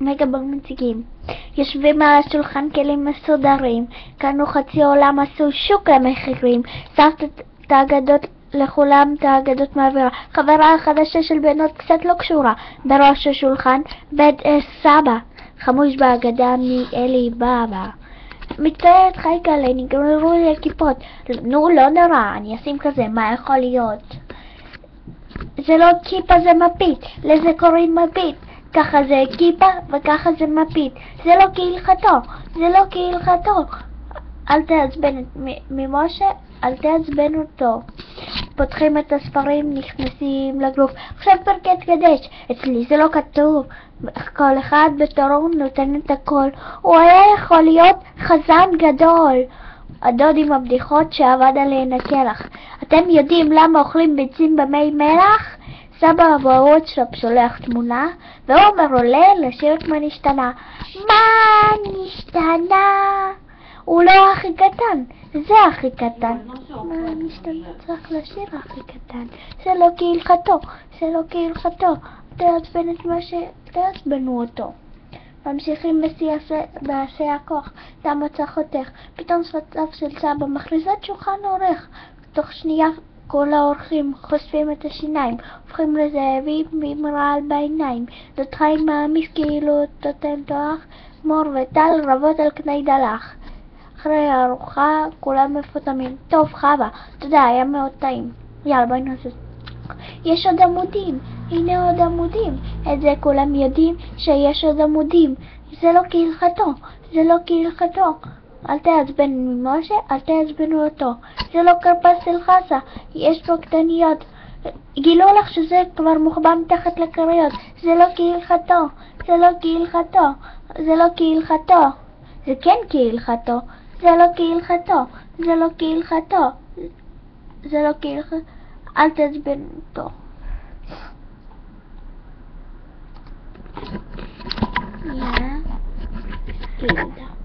מקבל מציגים. יושבים על השולחן כלים מסודרים, קנו חצי עולם, עשו שוק למחירים, שמת את האגדות לכולם, את האגדות מעבירה. חברה החדשה של בנות קצת לא קשורה, בראש השולחן בית סבא, חמוש באגדה מאלי בבא. מצטערת חייקלה, נגמרו לי הכיפות. נו, לא נורא, אני אשים כזה, מה יכול להיות? זה לא כיפה, זה מפית, לזה קוראים מפית. ככה זה כיפה וככה זה מפית. זה לא כהלכתו, זה לא כהלכתו. אל תעצבן ממשה, אל תעצבן אותו. פותחים את הספרים, נכנסים לגרוף. עכשיו פרקי קדש, אצלי זה לא כתוב. כל אחד בתורו נותן את הכל. הוא היה יכול להיות חזן גדול. הדוד עם הבדיחות שעבד עליהן הקלח. אתם יודעים למה אוכלים ביצים במי מלח? סבא בוואטסאפ שולח תמונה, ועומר עולה לשיר מה נשתנה. מה נשתנה? הוא לא הכי קטן, זה הכי קטן. מה נשתנה? צריך לשיר הכי קטן. זה לא כהלכתו, זה לא כהלכתו. תעצבן את מה שתעצבנו אותו. ממשיכים בעשי הכוח, דם הצחותך. פתאום שפתיו של סבא מכריזת שולחן עורך. תוך שנייה כל האורחים חושפים את השיניים, הופכים לזאבים עם רעל בעיניים. זאת חיים מעמיס כאילו תותן תוח, מור וטל רבות על קני דלח. אחרי הארוחה כולם מפותמים. טוב חווה, תודה, היה מאוד טעים. יאללה בואי נעשה. יש עוד עמודים, הנה עוד עמודים. את זה כולם יודעים שיש עוד עמודים. זה לא כהלכתו, זה לא כהלכתו. אל תעצבן ממשה, אל תעצבנו אותו. זה לא כרפס של חסה, יש פה קטניות. גילו לך שזה כבר מוחבא מתחת לכריות. זה לא כהלכתו, זה לא כהלכתו, זה לא כהלכתו. זה כן כהלכתו, זה לא כהלכתו, זה לא כהלכתו, זה לא כהלכתו. אל תעצבן אותו. יא, גילדה.